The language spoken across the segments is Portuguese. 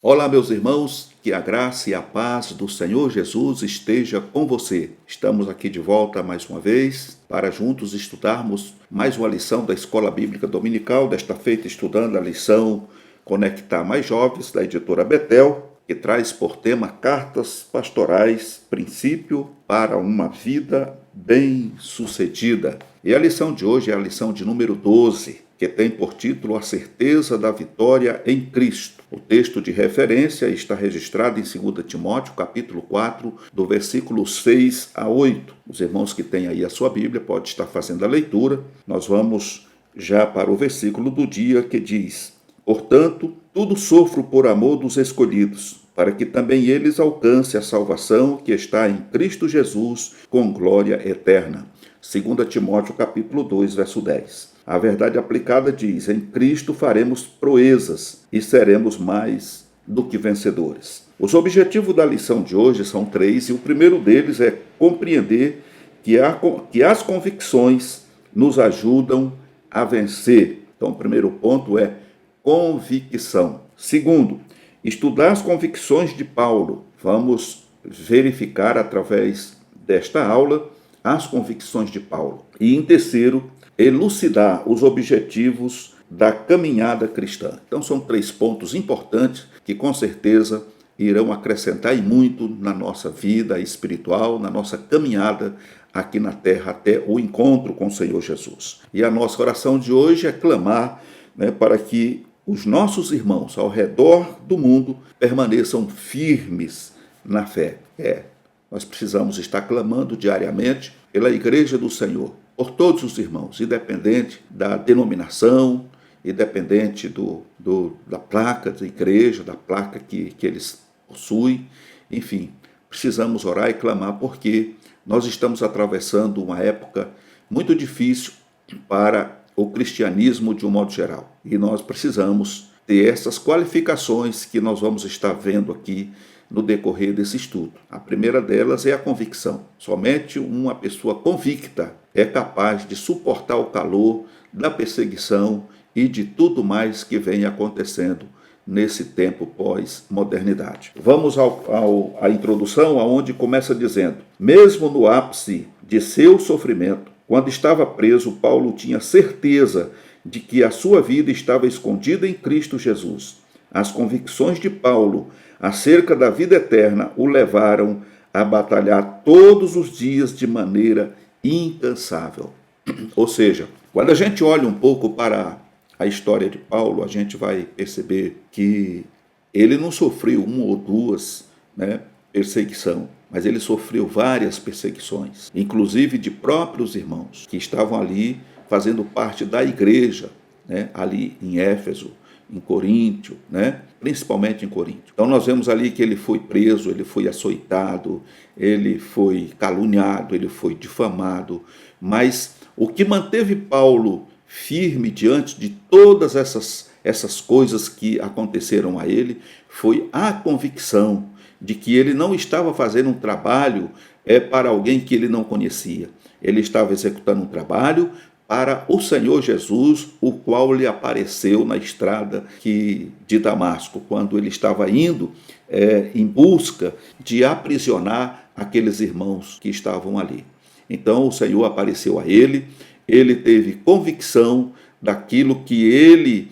Olá, meus irmãos, que a graça e a paz do Senhor Jesus esteja com você. Estamos aqui de volta mais uma vez para juntos estudarmos mais uma lição da Escola Bíblica Dominical, desta feita estudando a lição Conectar Mais Jovens, da editora Betel, que traz por tema Cartas Pastorais, Princípio para uma Vida Bem-Sucedida. E a lição de hoje é a lição de número 12, que tem por título A Certeza da Vitória em Cristo. O texto de referência está registrado em 2 Timóteo, capítulo 4, do versículo 6 a 8. Os irmãos que têm aí a sua Bíblia podem estar fazendo a leitura. Nós vamos já para o versículo do dia que diz: Portanto, tudo sofro por amor dos escolhidos, para que também eles alcancem a salvação que está em Cristo Jesus com glória eterna. 2 Timóteo capítulo 2, verso 10. A verdade aplicada diz: em Cristo faremos proezas e seremos mais do que vencedores. Os objetivos da lição de hoje são três, e o primeiro deles é compreender que as convicções nos ajudam a vencer. Então, o primeiro ponto é convicção. Segundo, estudar as convicções de Paulo. Vamos verificar através desta aula as convicções de Paulo. E em terceiro, elucidar os objetivos da caminhada cristã. Então são três pontos importantes que com certeza irão acrescentar e muito na nossa vida espiritual, na nossa caminhada aqui na terra até o encontro com o Senhor Jesus. E a nossa oração de hoje é clamar, para que os nossos irmãos ao redor do mundo permaneçam firmes na fé. Nós precisamos estar clamando diariamente pela Igreja do Senhor, por todos os irmãos, independente da denominação, independente da placa da igreja, da placa que eles possuem. Enfim, precisamos orar e clamar porque nós estamos atravessando uma época muito difícil para o cristianismo de um modo geral. E nós precisamos ter essas qualificações que nós vamos estar vendo aqui no decorrer desse estudo. A primeira delas é a convicção. Somente uma pessoa convicta é capaz de suportar o calor da perseguição e de tudo mais que vem acontecendo nesse tempo pós-modernidade. Vamos à introdução, onde começa dizendo: mesmo no ápice de seu sofrimento, quando estava preso, Paulo tinha certeza de que a sua vida estava escondida em Cristo Jesus. As convicções de Paulo acerca da vida eterna o levaram a batalhar todos os dias de maneira incansável. Ou seja, quando a gente olha um pouco para a história de Paulo, a gente vai perceber que ele não sofreu uma ou duas perseguição, mas ele sofreu várias perseguições, inclusive de próprios irmãos que estavam ali fazendo parte da igreja, ali em Éfeso, em Coríntio, principalmente em Coríntio. Então nós vemos ali que ele foi preso, ele foi açoitado, ele foi caluniado, ele foi difamado, mas o que manteve Paulo firme diante de todas essas coisas que aconteceram a ele foi a convicção de que ele não estava fazendo um trabalho para alguém que ele não conhecia. Ele estava executando um trabalho para o Senhor Jesus, o qual lhe apareceu na estrada de Damasco, quando ele estava indo em busca de aprisionar aqueles irmãos que estavam ali. Então o Senhor apareceu a ele, ele teve convicção daquilo que ele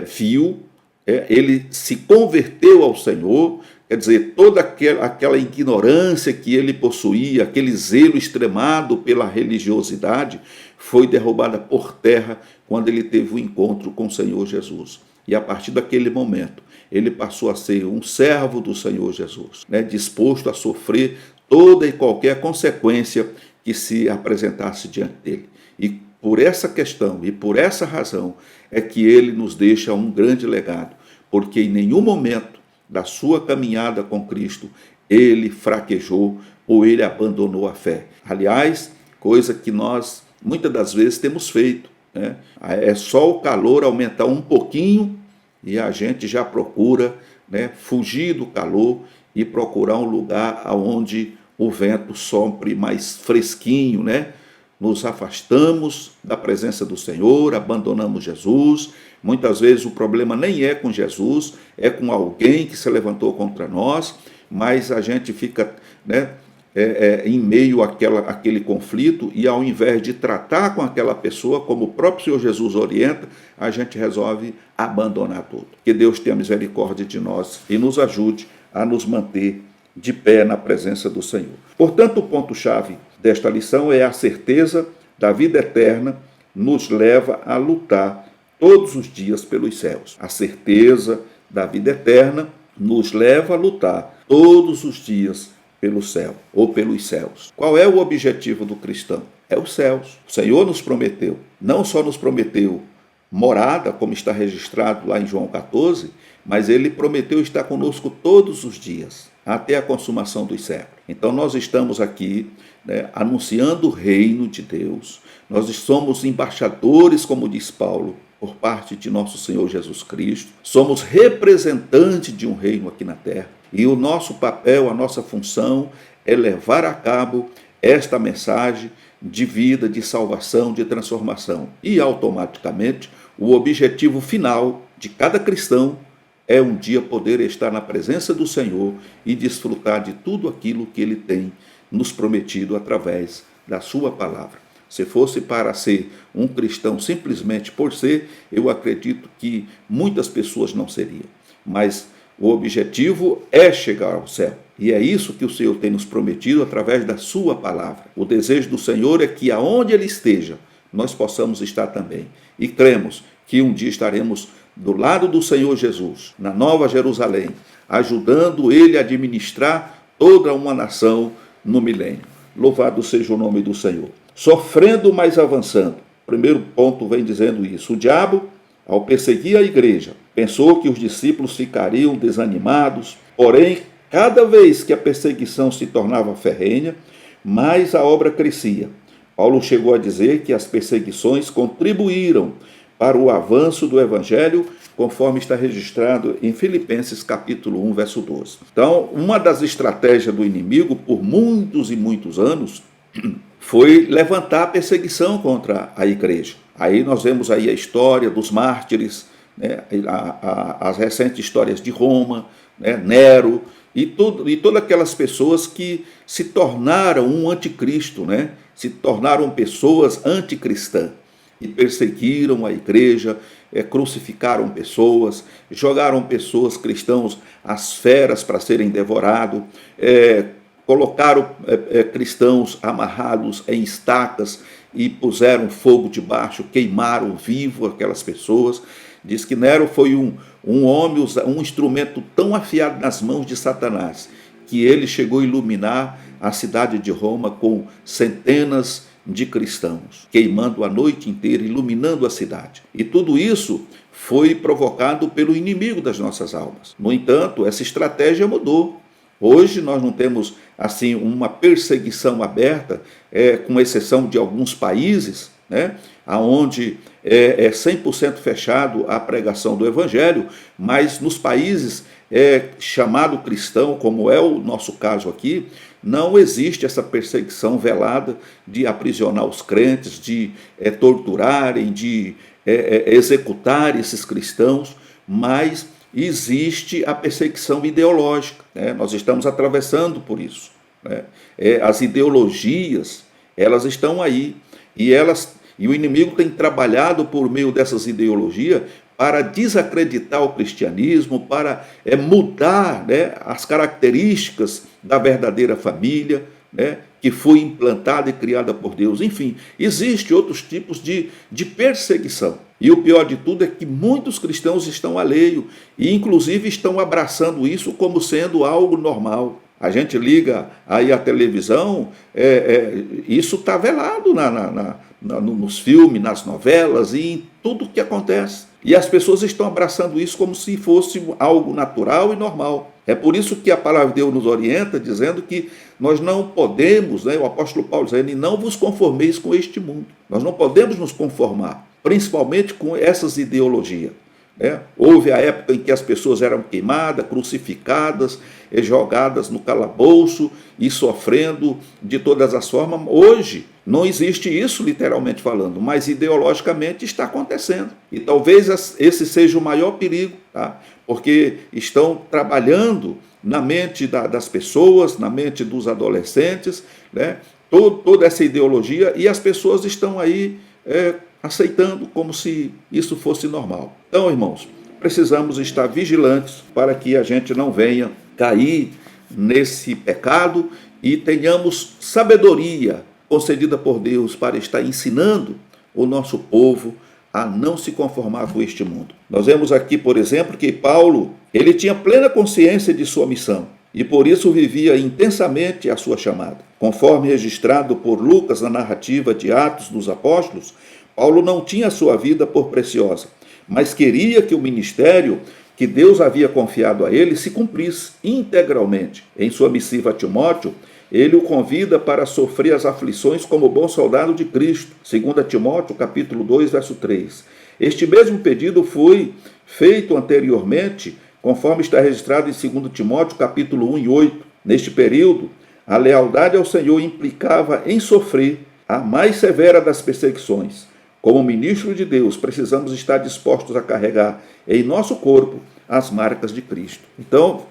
viu, ele se converteu ao Senhor. Quer dizer, toda aquela ignorância que ele possuía, aquele zelo extremado pela religiosidade, foi derrubada por terra quando ele teve o encontro com o Senhor Jesus. E a partir daquele momento, ele passou a ser um servo do Senhor Jesus, disposto a sofrer toda e qualquer consequência que se apresentasse diante dele. E por essa questão e por essa razão é que ele nos deixa um grande legado, porque em nenhum momento da sua caminhada com Cristo, ele fraquejou ou ele abandonou a fé. Aliás, coisa que nós muitas das vezes temos feito. É só o calor aumentar um pouquinho e a gente já procura fugir do calor e procurar um lugar onde o vento sopre mais fresquinho, nos afastamos da presença do Senhor, abandonamos Jesus. Muitas vezes o problema nem é com Jesus, é com alguém que se levantou contra nós, mas a gente fica, né, em meio àquele conflito, e ao invés de tratar com aquela pessoa, como o próprio Senhor Jesus orienta, a gente resolve abandonar tudo. Que Deus tenha misericórdia de nós e nos ajude a nos manter de pé na presença do Senhor. Portanto, o ponto-chave desta lição é a certeza da vida eterna nos leva a lutar todos os dias pelos céus. A certeza da vida eterna nos leva a lutar todos os dias pelo céu ou pelos céus. Qual é o objetivo do cristão? É os céus. O Senhor nos prometeu, não só nos prometeu morada, como está registrado lá em João 14, mas ele prometeu estar conosco todos os dias, até a consumação dos séculos. Então nós estamos aqui, né, anunciando o reino de Deus. Nós somos embaixadores, como diz Paulo, por parte de nosso Senhor Jesus Cristo. Somos representantes de um reino aqui na terra. E o nosso papel, a nossa função é levar a cabo esta mensagem de vida, de salvação, de transformação. E automaticamente o objetivo final de cada cristão é um dia poder estar na presença do Senhor e desfrutar de tudo aquilo que Ele tem nos prometido através da sua palavra. Se fosse para ser um cristão simplesmente por ser, eu acredito que muitas pessoas não seriam. Mas o objetivo é chegar ao céu. E é isso que o Senhor tem nos prometido através da sua palavra. O desejo do Senhor é que aonde Ele esteja, nós possamos estar também. E cremos que um dia estaremos do lado do Senhor Jesus, na Nova Jerusalém, ajudando Ele a administrar toda uma nação no milênio. Louvado seja o nome do Senhor. Sofrendo, mas avançando. O primeiro ponto vem dizendo isso. O diabo, ao perseguir a igreja, pensou que os discípulos ficariam desanimados, porém, cada vez que a perseguição se tornava ferrenha, mais a obra crescia. Paulo chegou a dizer que as perseguições contribuíram para o avanço do evangelho, conforme está registrado em Filipenses capítulo 1, verso 12. Então, uma das estratégias do inimigo, por muitos e muitos anos, foi levantar a perseguição contra a igreja. Aí nós vemos aí a história dos mártires, né, as recentes histórias de Roma, né, Nero, e todas aquelas pessoas que se tornaram um anticristo, né, se tornaram pessoas anticristãs. E perseguiram a igreja, crucificaram pessoas, jogaram pessoas, cristãos, às feras para serem devorados, colocaram cristãos amarrados em estacas e puseram fogo debaixo, queimaram vivo aquelas pessoas. Diz que Nero foi um homem, um instrumento tão afiado nas mãos de Satanás, que ele chegou a iluminar a cidade de Roma com centenas de cristãos, queimando a noite inteira, iluminando a cidade. E tudo isso foi provocado pelo inimigo das nossas almas. No entanto, essa estratégia mudou. Hoje nós não temos assim uma perseguição aberta, com exceção de alguns países, né, onde é 100% fechado a pregação do evangelho, mas nos países chamado cristão, como é o nosso caso aqui, não existe essa perseguição velada de aprisionar os crentes, de torturarem, de executar esses cristãos, mas existe a perseguição ideológica, né? Nós estamos atravessando por isso, né? As ideologias, elas estão aí, e o inimigo tem trabalhado por meio dessas ideologias para desacreditar o cristianismo, para mudar, né, as características da verdadeira família, né, que foi implantada e criada por Deus. Enfim, existem outros tipos de perseguição. E o pior de tudo é que muitos cristãos estão alheios e, inclusive, estão abraçando isso como sendo algo normal. A gente liga aí a televisão, isso está velado nos filmes, nas novelas e em tudo que acontece. E as pessoas estão abraçando isso como se fosse algo natural e normal. É por isso que a palavra de Deus nos orienta, dizendo que nós não podemos, né, o apóstolo Paulo dizendo, não vos conformeis com este mundo. Nós não podemos nos conformar, principalmente com essas ideologias. né? Houve a época em que as pessoas eram queimadas, crucificadas, jogadas no calabouço e sofrendo de todas as formas. Hoje não existe isso, literalmente falando, mas ideologicamente está acontecendo. E talvez esse seja o maior perigo, tá? Porque estão trabalhando na mente das pessoas, na mente dos adolescentes, né? Toda essa ideologia, e as pessoas estão aí aceitando como se isso fosse normal. Então, irmãos, precisamos estar vigilantes para que a gente não venha cair nesse pecado e tenhamos sabedoria concedida por Deus para estar ensinando o nosso povo a não se conformar com este mundo. Nós vemos aqui, por exemplo, que Paulo, ele tinha plena consciência de sua missão e por isso vivia intensamente a sua chamada. Conforme registrado por Lucas na narrativa de Atos dos Apóstolos, Paulo não tinha sua vida por preciosa, mas queria que o ministério que Deus havia confiado a ele se cumprisse integralmente. Em sua missiva a Timóteo, ele o convida para sofrer as aflições como bom soldado de Cristo. 2 Timóteo, capítulo 2, verso 3. Este mesmo pedido foi feito anteriormente, conforme está registrado em 2 Timóteo, capítulo 1 e 8. Neste período, a lealdade ao Senhor implicava em sofrer a mais severa das perseguições. Como ministro de Deus, precisamos estar dispostos a carregar em nosso corpo as marcas de Cristo. Então,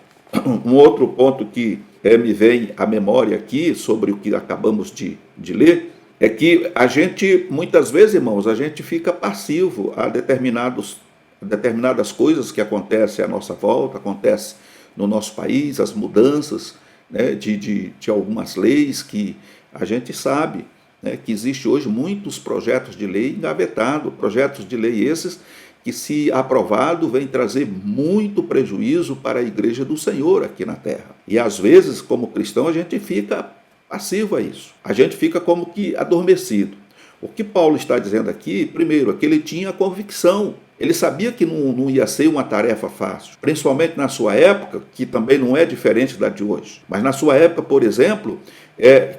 um outro ponto que me vem à memória aqui, sobre o que acabamos de ler, é que a gente, muitas vezes, irmãos, a gente fica passivo a determinadas coisas que acontecem à nossa volta, acontecem no nosso país, as mudanças, né, de algumas leis que a gente sabe, né, que existe hoje muitos projetos de lei engavetados, projetos de lei esses que, se aprovado, vem trazer muito prejuízo para a igreja do Senhor aqui na terra. E às vezes, como cristão, a gente fica passivo a isso. A gente fica como que adormecido. O que Paulo está dizendo aqui, primeiro, é que ele tinha convicção. Ele sabia que não ia ser uma tarefa fácil, principalmente na sua época, que também não é diferente da de hoje. Mas na sua época, por exemplo,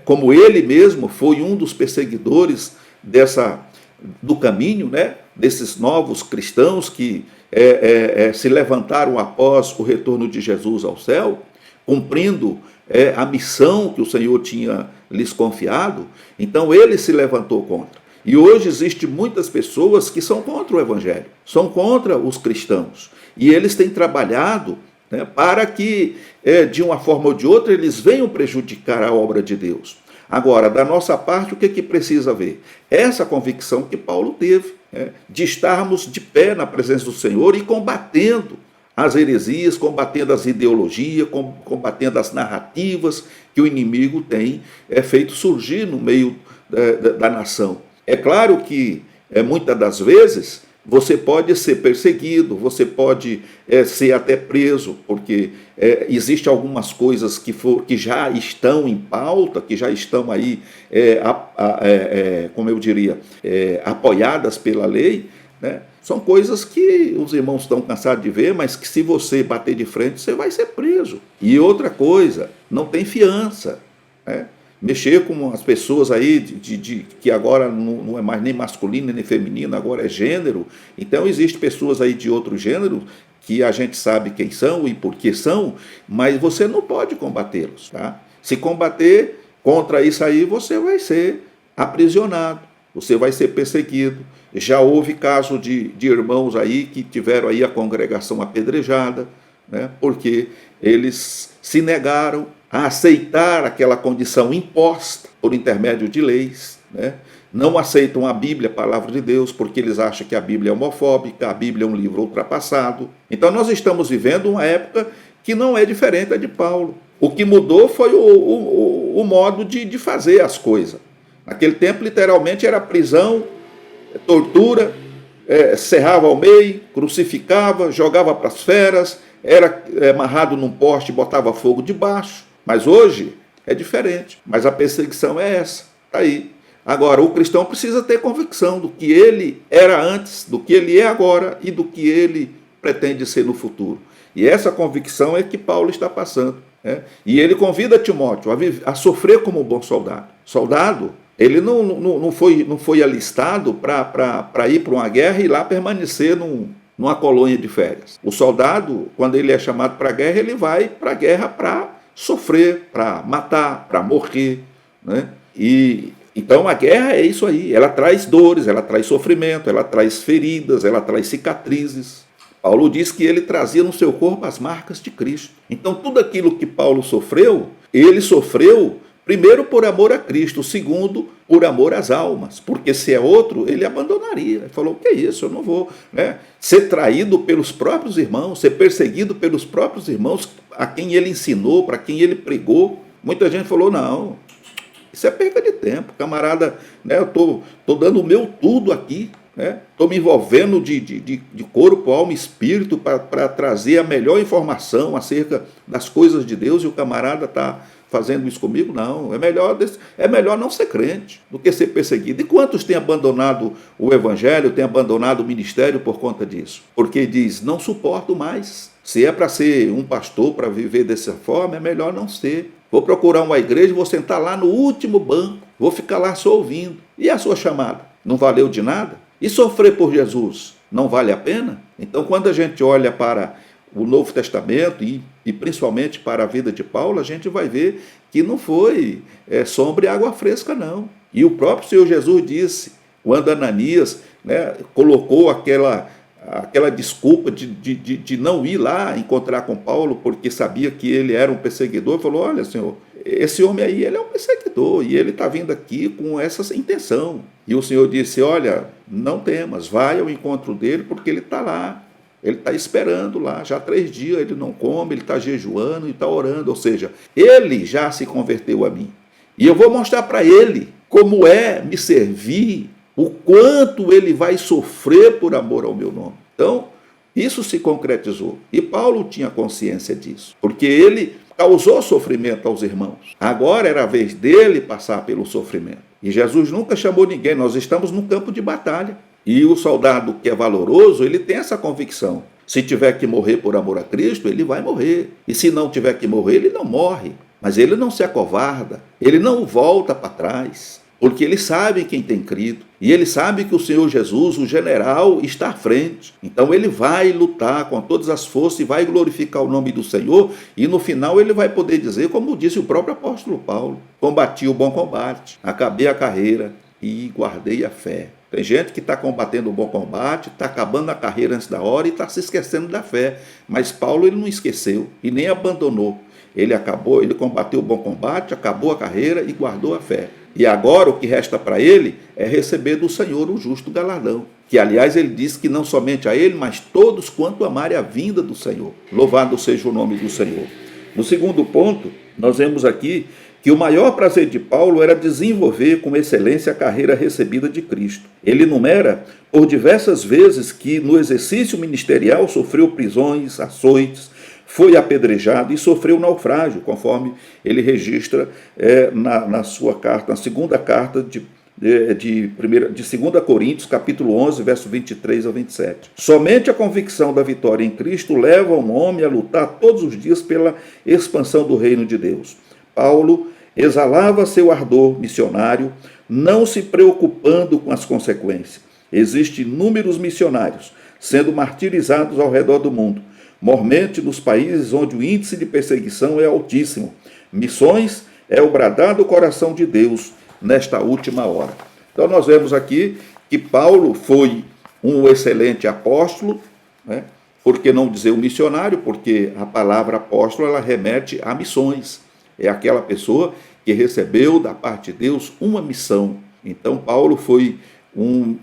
como ele mesmo foi um dos perseguidores do caminho, né, desses novos cristãos que se levantaram após o retorno de Jesus ao céu, cumprindo a missão que o Senhor tinha lhes confiado, então ele se levantou contra. E hoje existem muitas pessoas que são contra o Evangelho, são contra os cristãos. E eles têm trabalhado, né, para que, de uma forma ou de outra, eles venham prejudicar a obra de Deus. Agora, da nossa parte, o que precisa ver? Essa convicção que Paulo teve, de estarmos de pé na presença do Senhor e combatendo as heresias, combatendo as ideologias, combatendo as narrativas que o inimigo tem feito surgir no meio da nação. É claro que, muitas das vezes, você pode ser perseguido, você pode ser até preso, porque existem algumas coisas que já estão em pauta, que já estão aí, como eu diria, apoiadas pela lei, né? São coisas que os irmãos estão cansados de ver, mas que, se você bater de frente, você vai ser preso. E outra coisa, não tem fiança, né? Mexer com as pessoas aí, que agora não é mais nem masculino nem feminino, agora é gênero. Então, existem pessoas aí de outro gênero que a gente sabe quem são e por que são, mas você não pode combatê-los, tá? Se combater contra isso aí, você vai ser aprisionado, você vai ser perseguido. Já houve caso de irmãos aí que tiveram aí a congregação apedrejada, né, porque eles se negaram a aceitar aquela condição imposta por intermédio de leis, né? Não aceitam a Bíblia, a palavra de Deus, porque eles acham que a Bíblia é homofóbica, a Bíblia é um livro ultrapassado. Então nós estamos vivendo uma época que não é diferente da de Paulo. O que mudou foi o modo de fazer as coisas. Naquele tempo, literalmente, era prisão, tortura, serrava ao meio, crucificava, jogava para as feras, era amarrado num poste e botava fogo debaixo. Mas hoje é diferente. Mas a perseguição é essa. Está aí. Agora, o cristão precisa ter convicção do que ele era antes, do que ele é agora e do que ele pretende ser no futuro. E essa convicção é que Paulo está passando, né? E ele convida Timóteo a sofrer como um bom soldado. Soldado, ele não foi alistado para ir para uma guerra e lá permanecer numa colônia de férias. O soldado, quando ele é chamado para a guerra, ele vai para a guerra para sofrer, para matar, para morrer, né? E então a guerra é isso aí, ela traz dores, ela traz sofrimento, ela traz feridas, ela traz cicatrizes. Paulo diz que ele trazia no seu corpo as marcas de Cristo. Então tudo aquilo que Paulo sofreu, ele sofreu primeiro por amor a Cristo, segundo por amor às almas, porque se é outro, ele abandonaria. Ele falou, que é isso, eu não vou, né, ser traído pelos próprios irmãos, ser perseguido pelos próprios irmãos, a quem ele ensinou, para quem ele pregou. Muita gente falou, não, isso é perda de tempo, camarada, né, eu estou dando o meu tudo aqui, estou me envolvendo de corpo, alma e espírito para trazer a melhor informação acerca das coisas de Deus, e o camarada está fazendo isso comigo. Não, é melhor não ser crente do que ser perseguido. E quantos têm abandonado o evangelho, têm abandonado o ministério por conta disso? Porque diz, não suporto mais. Se é para ser um pastor, para viver dessa forma, é melhor não ser. Vou procurar uma igreja, vou sentar lá no último banco, vou ficar lá só ouvindo. E a sua chamada? Não valeu de nada? E sofrer por Jesus não vale a pena? Então, quando a gente olha para o Novo Testamento e principalmente para a vida de Paulo, a gente vai ver que não foi sombra e água fresca, não. E o próprio Senhor Jesus disse, quando Ananias, né, colocou aquela desculpa de não ir lá encontrar com Paulo, porque sabia que ele era um perseguidor, falou, olha, Senhor, esse homem aí, ele é um perseguidor, e ele está vindo aqui com essa intenção. E o Senhor disse, olha, não temas, vai ao encontro dele, porque ele está lá, ele está esperando lá, já há 3 dias ele não come, ele está jejuando e está orando, ou seja, ele já se converteu a mim. E eu vou mostrar para ele como é me servir, o quanto ele vai sofrer por amor ao meu nome. Então, isso se concretizou. E Paulo tinha consciência disso, porque ele causou sofrimento aos irmãos. Agora era a vez dele passar pelo sofrimento. E Jesus nunca chamou ninguém, nós estamos num campo de batalha. E o soldado que é valoroso, ele tem essa convicção. Se tiver que morrer por amor a Cristo, ele vai morrer. E se não tiver que morrer, ele não morre. Mas ele não se acovarda, ele não volta para trás, porque ele sabe quem tem crido. E ele sabe que o Senhor Jesus, o general, está à frente. Então ele vai lutar com todas as forças e vai glorificar o nome do Senhor. E no final ele vai poder dizer, como disse o próprio apóstolo Paulo, combati o bom combate, acabei a carreira e guardei a fé. Tem gente que está combatendo o bom combate, está acabando a carreira antes da hora e está se esquecendo da fé. Mas Paulo ele não esqueceu e nem abandonou. Ele combateu o bom combate, acabou a carreira e guardou a fé. E agora o que resta para ele é receber do Senhor o justo galardão. Que, aliás, ele diz que não somente a ele, mas todos quanto amarem a vinda do Senhor. Louvado seja o nome do Senhor. No segundo ponto, nós vemos aqui que o maior prazer de Paulo era desenvolver com excelência a carreira recebida de Cristo. Ele enumera por diversas vezes que no exercício ministerial sofreu prisões, açoites, foi apedrejado e sofreu naufrágio, conforme ele registra na sua carta, na segunda carta de 2 Coríntios, capítulo 11, verso 23 a 27. Somente a convicção da vitória em Cristo leva um homem a lutar todos os dias pela expansão do reino de Deus. Paulo exalava seu ardor missionário, não se preocupando com as consequências. Existem inúmeros missionários sendo martirizados ao redor do mundo, mormente nos países onde o índice de perseguição é altíssimo. Missões é o bradar do coração de Deus nesta última hora. Então nós vemos aqui que Paulo foi um excelente apóstolo, né? Por que não dizer um missionário? Porque a palavra apóstolo ela remete a missões. É aquela pessoa que recebeu da parte de Deus uma missão. Então Paulo foi um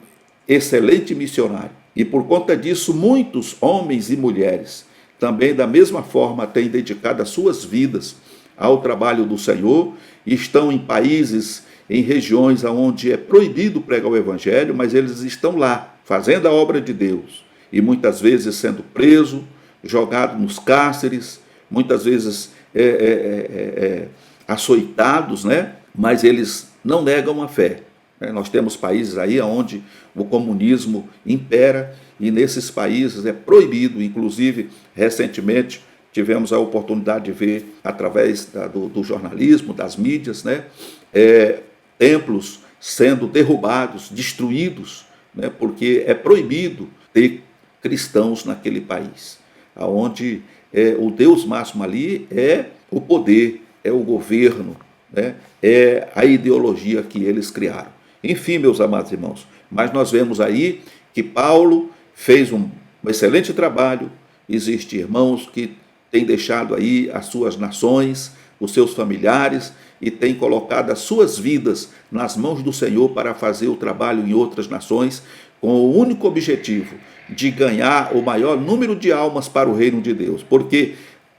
excelente missionário. E por conta disso, muitos homens e mulheres também da mesma forma têm dedicado as suas vidas ao trabalho do Senhor e estão em países, em regiões onde é proibido pregar o Evangelho, mas eles estão lá, fazendo a obra de Deus. E muitas vezes sendo preso, jogado nos cárceres, muitas vezes açoitados, né? Mas eles não negam a fé. Nós temos países aí onde o comunismo impera e nesses países é proibido, inclusive recentemente tivemos a oportunidade de ver através do jornalismo, das mídias, né? Templos sendo derrubados, destruídos, né? Porque é proibido ter cristãos naquele país, onde o Deus máximo ali é o poder, é o governo, né? É a ideologia que eles criaram. Enfim, meus amados irmãos, mas nós vemos aí que Paulo fez um excelente trabalho. Existem irmãos que têm deixado aí as suas nações, os seus familiares, e têm colocado as suas vidas nas mãos do Senhor para fazer o trabalho em outras nações, com o único objetivo de ganhar o maior número de almas para o reino de Deus, porque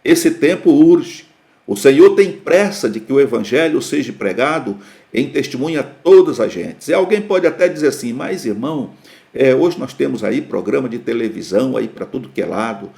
esse tempo urge. O Senhor tem pressa de que o evangelho seja pregado em testemunho a todas as gentes. E alguém pode até dizer assim, mas irmão, hoje nós temos aí programa de televisão aí para tudo que é lado,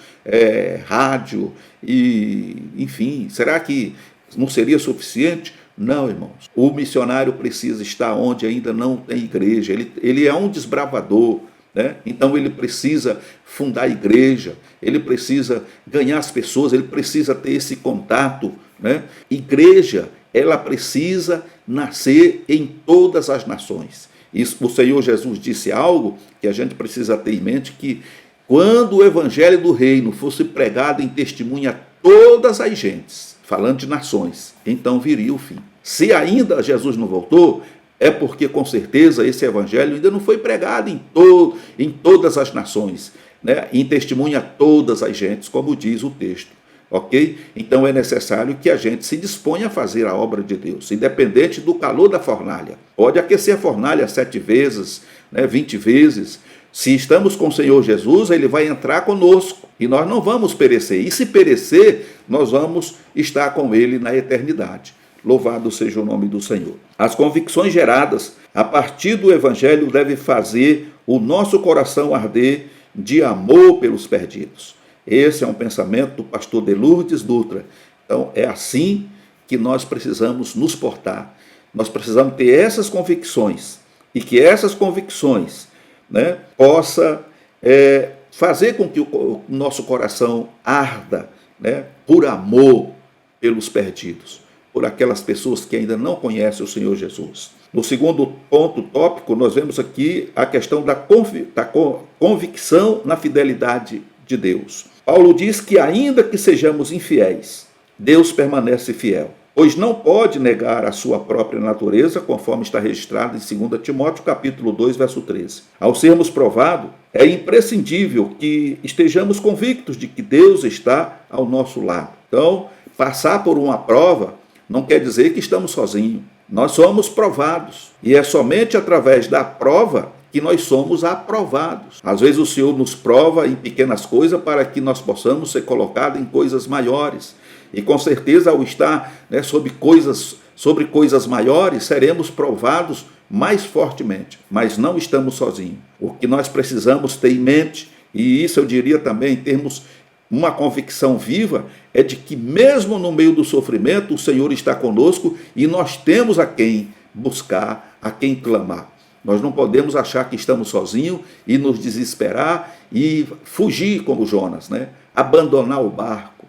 rádio, e enfim, será que não seria suficiente? Não, irmãos. O missionário precisa estar onde ainda não tem igreja. Ele é um desbravador, né? Então ele precisa fundar a igreja, ele precisa ganhar as pessoas, ele precisa ter esse contato, né? Igreja, ela precisa nascer em todas as nações. Isso, o Senhor Jesus disse algo que a gente precisa ter em mente, que quando o evangelho do reino fosse pregado em testemunho a todas as gentes, falando de nações, então viria o fim. Se ainda Jesus não voltou, é porque com certeza esse evangelho ainda não foi pregado em todas as nações, né? Em testemunho a todas as gentes, como diz o texto. Ok? Então é necessário que a gente se disponha a fazer a obra de Deus, independente do calor da fornalha. Pode aquecer a fornalha 7 vezes, 20 vezes. Se estamos com o Senhor Jesus, Ele vai entrar conosco e nós não vamos perecer. E se perecer, nós vamos estar com Ele na eternidade. Louvado seja o nome do Senhor. As convicções geradas a partir do Evangelho devem fazer o nosso coração arder de amor pelos perdidos. Esse é um pensamento do pastor de Lourdes Dutra. Então, é assim que nós precisamos nos portar. Nós precisamos ter essas convicções e que essas convicções, possa fazer com que o nosso coração arda, por amor pelos perdidos, por aquelas pessoas que ainda não conhecem o Senhor Jesus. No segundo ponto tópico, nós vemos aqui a questão da convicção na fidelidade de Deus. Paulo diz que ainda que sejamos infiéis, Deus permanece fiel, pois não pode negar a sua própria natureza, conforme está registrado em 2 Timóteo, capítulo 2, verso 13. Ao sermos provados, é imprescindível que estejamos convictos de que Deus está ao nosso lado. Então, passar por uma prova não quer dizer que estamos sozinhos. Nós somos provados, e é somente através da prova que nós somos aprovados. Às vezes o Senhor nos prova em pequenas coisas para que nós possamos ser colocados em coisas maiores. E com certeza, ao estar sobre coisas maiores, seremos provados mais fortemente. Mas não estamos sozinhos. O que nós precisamos ter em mente, e isso eu diria também em termos uma convicção viva, é de que mesmo no meio do sofrimento, o Senhor está conosco e nós temos a quem buscar, a quem clamar. Nós não podemos achar que estamos sozinhos e nos desesperar e fugir como Jonas, abandonar o barco,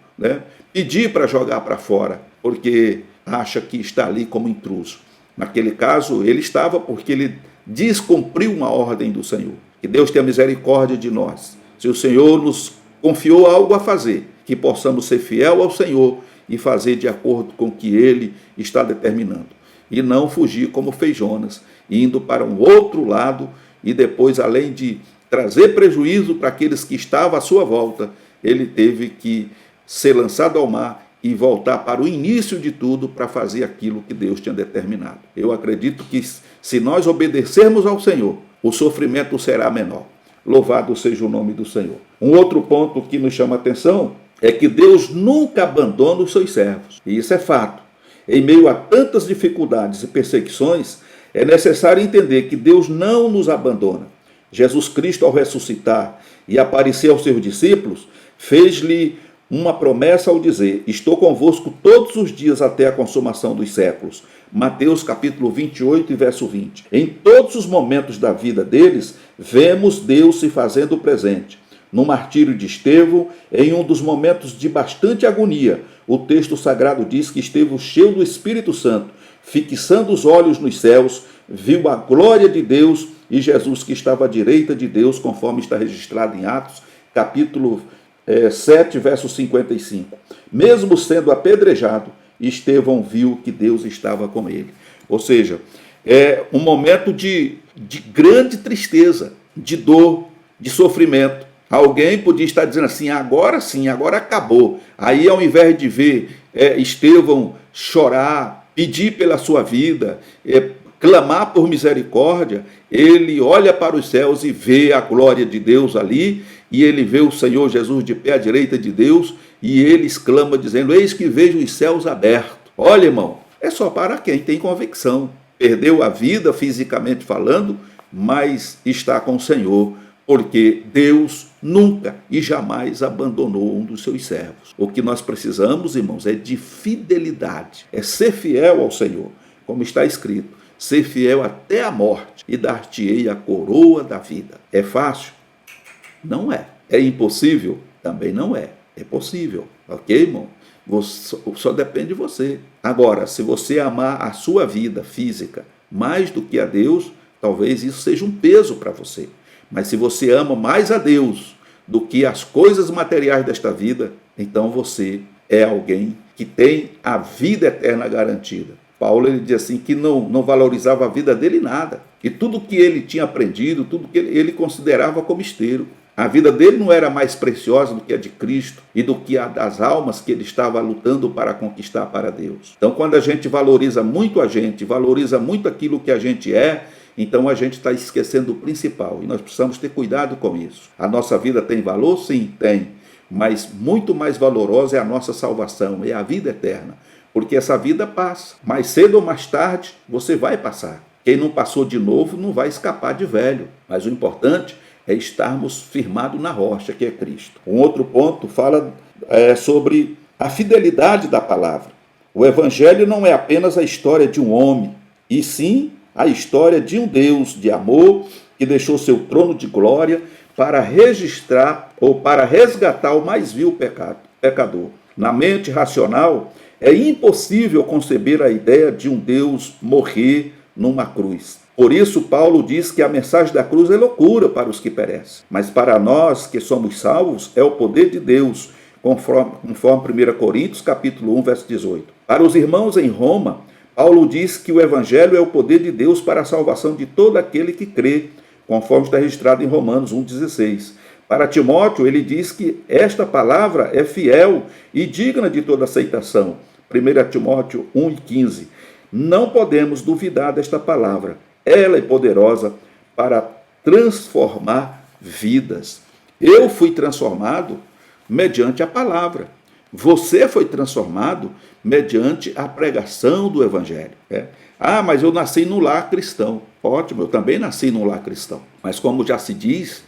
pedir para jogar para fora, porque acha que está ali como intruso. Naquele caso, ele estava porque ele descumpriu uma ordem do Senhor. Que Deus tenha misericórdia de nós. Se o Senhor nos confiou algo a fazer, que possamos ser fiel ao Senhor e fazer de acordo com o que Ele está determinando. E não fugir como fez Jonas, indo para um outro lado e depois, além de trazer prejuízo para aqueles que estavam à sua volta, ele teve que ser lançado ao mar e voltar para o início de tudo para fazer aquilo que Deus tinha determinado. Eu acredito que se nós obedecermos ao Senhor, o sofrimento será menor. Louvado seja o nome do Senhor. Um outro ponto que nos chama a atenção é que Deus nunca abandona os seus servos. E isso é fato. Em meio a tantas dificuldades e perseguições, é necessário entender que Deus não nos abandona. Jesus Cristo, ao ressuscitar e aparecer aos seus discípulos, fez-lhe uma promessa ao dizer: estou convosco todos os dias até a consumação dos séculos. Mateus capítulo 28 e verso 20. Em todos os momentos da vida deles, vemos Deus se fazendo presente. No martírio de Estevão, em um dos momentos de bastante agonia, o texto sagrado diz que Estevão, cheio do Espírito Santo, fixando os olhos nos céus, viu a glória de Deus e Jesus que estava à direita de Deus, conforme está registrado em Atos, capítulo 7, verso 55. Mesmo sendo apedrejado, Estevão viu que Deus estava com ele. Ou seja, é um momento de grande tristeza, de dor, de sofrimento. Alguém podia estar dizendo assim, agora sim, agora acabou. Aí, ao invés de ver Estevão chorar, pedir pela sua vida, clamar por misericórdia, ele olha para os céus e vê a glória de Deus ali, e ele vê o Senhor Jesus de pé à direita de Deus, e ele exclama dizendo, eis que vejo os céus abertos. Olha, irmão, é só para quem tem convicção. Perdeu a vida fisicamente falando, mas está com o Senhor, porque Deus nunca e jamais abandonou um dos seus servos. O que nós precisamos, irmãos, é de fidelidade, é ser fiel ao Senhor, como está escrito, ser fiel até a morte e dar-te-ei a coroa da vida. É fácil? Não é. É impossível? Também não é. É possível, ok, irmão? Só depende de você. Agora, se você amar a sua vida física mais do que a Deus, talvez isso seja um peso para você. Mas se você ama mais a Deus do que as coisas materiais desta vida, então você é alguém que tem a vida eterna garantida. Paulo ele diz assim que não valorizava a vida dele nada. E tudo que ele tinha aprendido, tudo que ele considerava como esterco. A vida dele não era mais preciosa do que a de Cristo e do que a das almas que ele estava lutando para conquistar para Deus. Então, quando a gente valoriza muito a gente, valoriza muito aquilo que a gente é, então a gente está esquecendo o principal e nós precisamos ter cuidado com isso. A nossa vida tem valor? Sim, tem. Mas muito mais valorosa é a nossa salvação, é a vida eterna. Porque essa vida passa. Mais cedo ou mais tarde, você vai passar. Quem não passou de novo não vai escapar de velho. Mas o importante é estarmos firmados na rocha, que é Cristo. Um outro ponto fala sobre a fidelidade da palavra. O Evangelho não é apenas a história de um homem, e sim a história de um Deus de amor que deixou seu trono de glória para registrar ou para resgatar o mais vil pecador. Na mente racional, é impossível conceber a ideia de um Deus morrer numa cruz. Por isso, Paulo diz que a mensagem da cruz é loucura para os que perecem. Mas para nós que somos salvos, é o poder de Deus, conforme 1 Coríntios, capítulo 1, verso 18. Para os irmãos em Roma, Paulo diz que o Evangelho é o poder de Deus para a salvação de todo aquele que crê, conforme está registrado em Romanos 1,16. Para Timóteo, ele diz que esta palavra é fiel e digna de toda aceitação. 1 Timóteo 1,15. Não podemos duvidar desta palavra. Ela é poderosa para transformar vidas. Eu fui transformado mediante a palavra. Você foi transformado mediante a pregação do Evangelho. Ah, mas eu nasci no lar cristão. Ótimo, eu também nasci no lar cristão. Mas como já se diz,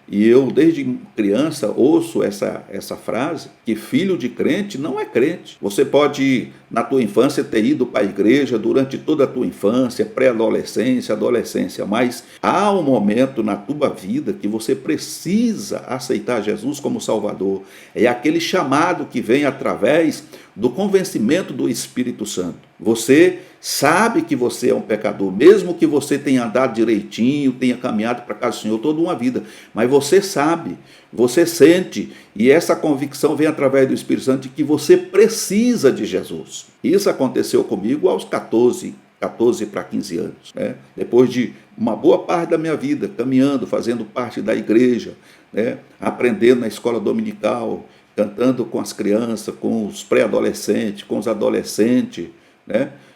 e eu desde criança ouço essa frase, que filho de crente não é crente. Você pode, na tua infância, ter ido para a igreja durante toda a tua infância, pré-adolescência, adolescência, mas há um momento na tua vida que você precisa aceitar Jesus como Salvador. É aquele chamado que vem através do convencimento do Espírito Santo. Você sabe que você é um pecador, mesmo que você tenha andado direitinho, tenha caminhado para a casa do Senhor toda uma vida, mas você sabe, você sente, e essa convicção vem através do Espírito Santo de que você precisa de Jesus. Isso aconteceu comigo aos 14 para 15 anos. Depois de uma boa parte da minha vida, caminhando, fazendo parte da igreja, aprendendo na escola dominical, cantando com as crianças, com os pré-adolescentes, com os adolescentes,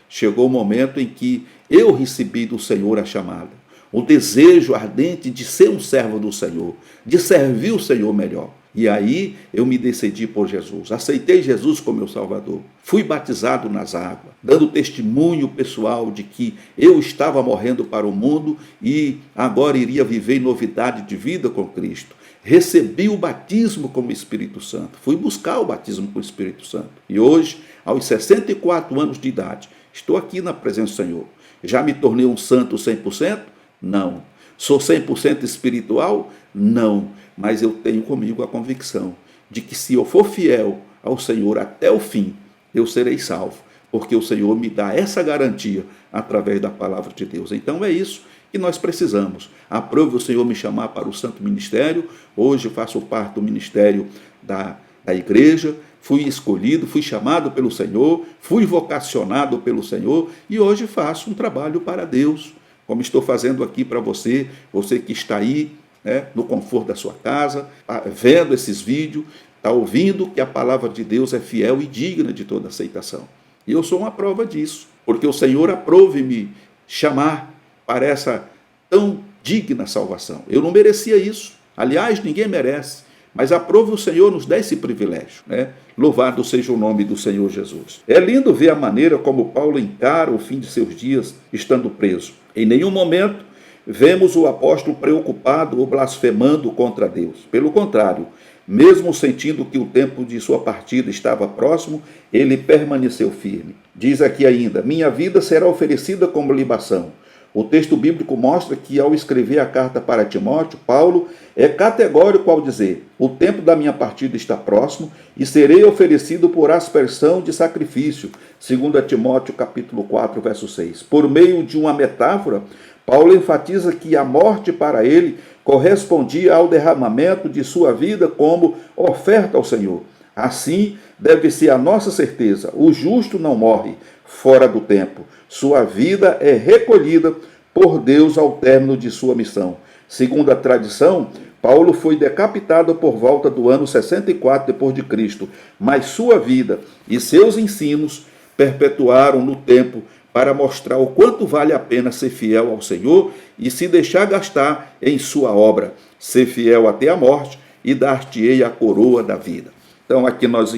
chegou o momento em que eu recebi do Senhor a chamada, o desejo ardente de ser um servo do Senhor, de servir o Senhor melhor. E aí eu me decidi por Jesus, aceitei Jesus como meu Salvador, fui batizado nas águas, dando testemunho pessoal de que eu estava morrendo para o mundo e agora iria viver em novidade de vida com Cristo. Recebi o batismo com o Espírito Santo, fui buscar o batismo com o Espírito Santo. E hoje, aos 64 anos de idade, estou aqui na presença do Senhor. Já me tornei um santo 100%? Não. Sou 100% espiritual? Não. Mas eu tenho comigo a convicção de que se eu for fiel ao Senhor até o fim, eu serei salvo, porque o Senhor me dá essa garantia através da palavra de Deus. Então é isso que nós precisamos. Aprove o Senhor me chamar para o santo ministério. Hoje faço parte do ministério da igreja. Fui escolhido, fui chamado pelo Senhor, fui vocacionado pelo Senhor e hoje faço um trabalho para Deus, como estou fazendo aqui para você, você que está aí, né, no conforto da sua casa, vendo esses vídeos, está ouvindo que a palavra de Deus é fiel e digna de toda aceitação. E eu sou uma prova disso, porque o Senhor aprove me chamar para essa tão digna salvação. Eu não merecia isso, aliás, ninguém merece, mas aprove o Senhor nos dá esse privilégio, né? Louvado seja o nome do Senhor Jesus. É lindo ver a maneira como Paulo encara o fim de seus dias estando preso. Em nenhum momento vemos o apóstolo preocupado ou blasfemando contra Deus. Pelo contrário, mesmo sentindo que o tempo de sua partida estava próximo, ele permaneceu firme. Diz aqui ainda: minha vida será oferecida como libação. O texto bíblico mostra que, ao escrever a carta para Timóteo, Paulo é categórico ao dizer: o tempo da minha partida está próximo e serei oferecido por aspersão de sacrifício, 2 Timóteo capítulo 4, verso 6. Por meio de uma metáfora, Paulo enfatiza que a morte para ele correspondia ao derramamento de sua vida como oferta ao Senhor. Assim deve ser a nossa certeza: o justo não morre fora do tempo. Sua vida é recolhida por Deus ao término de sua missão. Segundo a tradição, Paulo foi decapitado por volta do ano 64 d.C., mas sua vida e seus ensinos perpetuaram no tempo para mostrar o quanto vale a pena ser fiel ao Senhor e se deixar gastar em sua obra, ser fiel até a morte e dar-te-ei a coroa da vida. Então aqui nós,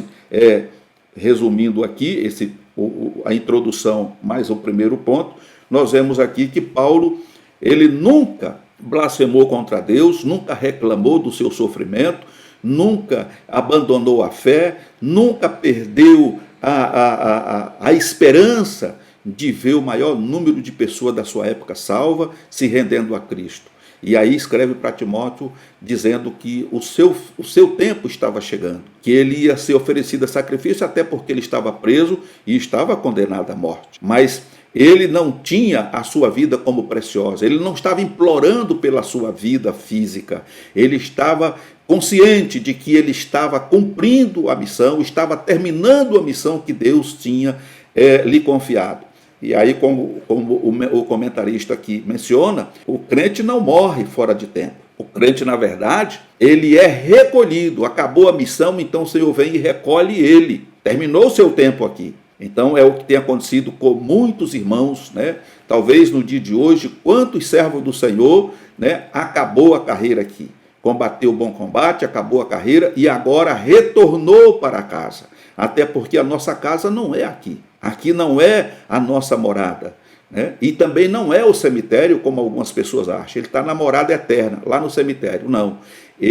resumindo aqui a introdução mais o primeiro ponto, nós vemos aqui que Paulo, ele nunca blasfemou contra Deus, nunca reclamou do seu sofrimento, nunca abandonou a fé, nunca perdeu a esperança de ver o maior número de pessoas da sua época salva se rendendo a Cristo. E aí escreve para Timóteo dizendo que o seu tempo estava chegando, que ele ia ser oferecido a sacrifício, até porque ele estava preso e estava condenado à morte. Mas ele não tinha a sua vida como preciosa, ele não estava implorando pela sua vida física, ele estava consciente de que ele estava cumprindo a missão, estava terminando a missão que Deus tinha lhe confiado. E aí, como o comentarista aqui menciona, o crente não morre fora de tempo. O crente, na verdade, ele é recolhido. Acabou a missão, então o Senhor vem e recolhe ele. Terminou o seu tempo aqui. Então é o que tem acontecido com muitos irmãos, né? Talvez no dia de hoje, quantos servos do Senhor, né, acabou a carreira aqui. Combateu o bom combate, acabou a carreira e agora retornou para casa. Até porque a nossa casa não é aqui. Aqui não é a nossa morada, né? E também não é o cemitério, como algumas pessoas acham. Ele está na morada eterna, lá no cemitério. Não.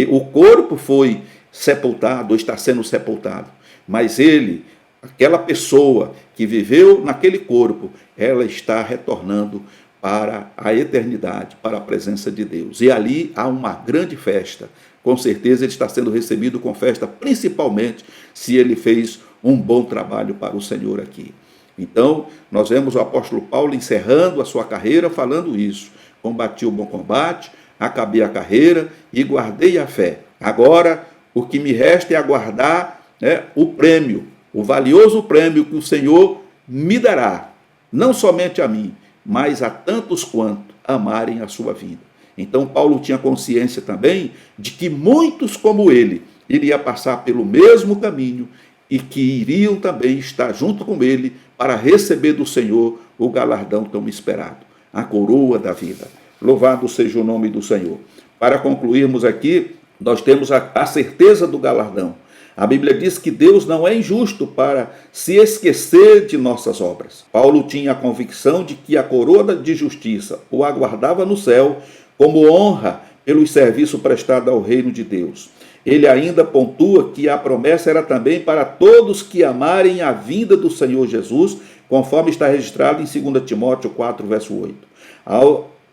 O corpo foi sepultado, está sendo sepultado. Mas ele, aquela pessoa que viveu naquele corpo, ela está retornando para a eternidade, para a presença de Deus. E ali há uma grande festa. Com certeza ele está sendo recebido com festa, principalmente se ele fez um bom trabalho para o Senhor aqui. Então, nós vemos o apóstolo Paulo encerrando a sua carreira falando isso: combati o bom combate, acabei a carreira e guardei a fé. Agora, o que me resta é aguardar, né, o prêmio, o valioso prêmio que o Senhor me dará, não somente a mim, mas a tantos quanto amarem a sua vida. Então, Paulo tinha consciência também de que muitos como ele iria passar pelo mesmo caminho e que iriam também estar junto com ele para receber do Senhor o galardão tão esperado, a coroa da vida. Louvado seja o nome do Senhor. Para concluirmos aqui, nós temos a certeza do galardão. A Bíblia diz que Deus não é injusto para se esquecer de nossas obras. Paulo tinha a convicção de que a coroa de justiça o aguardava no céu como honra pelo serviço prestado ao reino de Deus. Ele ainda pontua que a promessa era também para todos que amarem a vinda do Senhor Jesus, conforme está registrado em 2 Timóteo 4, verso 8.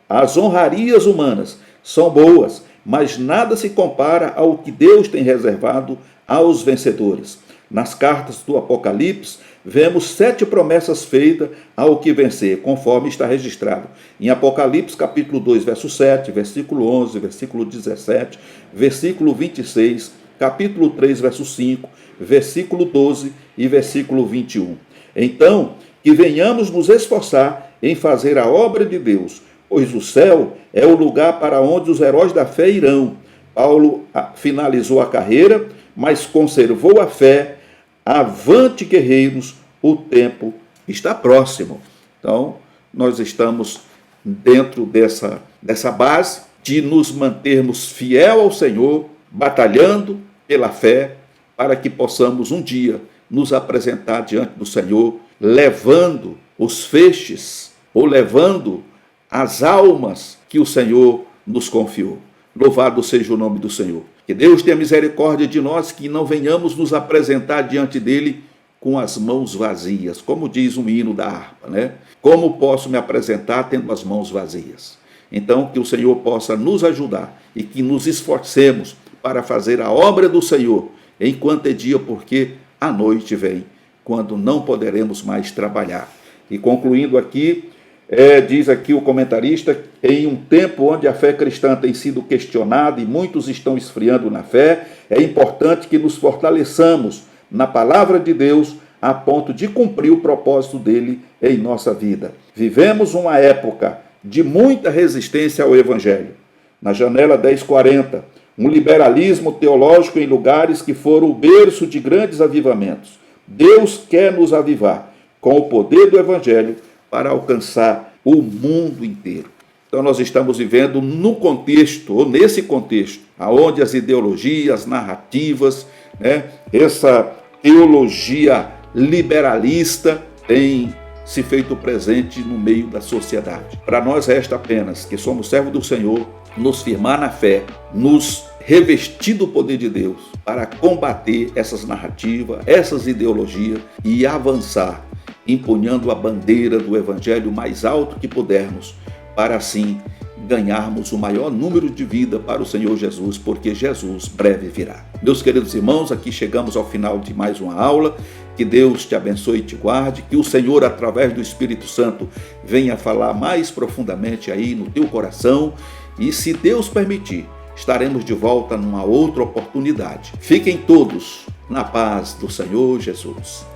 As honrarias humanas são boas, mas nada se compara ao que Deus tem reservado aos vencedores. nas cartas do Apocalipse, vemos 7 promessas feitas ao que vencer, conforme está registrado em Apocalipse capítulo 2, verso 7, versículo 11, versículo 17, versículo 26, capítulo 3, verso 5, versículo 12 e versículo 21. Então, que venhamos nos esforçar em fazer a obra de Deus, pois o céu é o lugar para onde os heróis da fé irão. Paulo finalizou a carreira, mas conservou a fé. Avante, guerreiros, o tempo está próximo. Então, nós estamos dentro dessa base de nos mantermos fiel ao Senhor, batalhando pela fé, para que possamos um dia nos apresentar diante do Senhor, levando os feixes, ou levando as almas que o Senhor nos confiou. Louvado seja o nome do Senhor. Que Deus tenha misericórdia de nós, que não venhamos nos apresentar diante dele com as mãos vazias, como diz um hino da harpa, né? Como posso me apresentar tendo as mãos vazias? Então, que o Senhor possa nos ajudar e que nos esforcemos para fazer a obra do Senhor enquanto é dia, porque a noite vem, quando não poderemos mais trabalhar. E concluindo aqui, diz aqui o comentarista, em um tempo onde a fé cristã tem sido questionada e muitos estão esfriando na fé, é importante que nos fortaleçamos na palavra de Deus a ponto de cumprir o propósito dele em nossa vida. Vivemos uma época de muita resistência ao Evangelho. Na janela 1040, um liberalismo teológico em lugares que foram o berço de grandes avivamentos. Deus quer nos avivar com o poder do Evangelho para alcançar o mundo inteiro. Então nós estamos vivendo no contexto, ou nesse contexto, onde as ideologias, narrativas, essa teologia liberalista tem se feito presente no meio da sociedade. Para nós resta apenas, que somos servos do Senhor, nos firmar na fé, nos revestir do poder de Deus para combater essas narrativas, essas ideologias e avançar, empunhando a bandeira do Evangelho mais alto que pudermos, para assim ganharmos o maior número de vida para o Senhor Jesus, porque Jesus breve virá. Meus queridos irmãos, aqui chegamos ao final de mais uma aula. Que Deus te abençoe e te guarde, que o Senhor, através do Espírito Santo, venha falar mais profundamente aí no teu coração, e se Deus permitir, estaremos de volta numa outra oportunidade. Fiquem todos na paz do Senhor Jesus.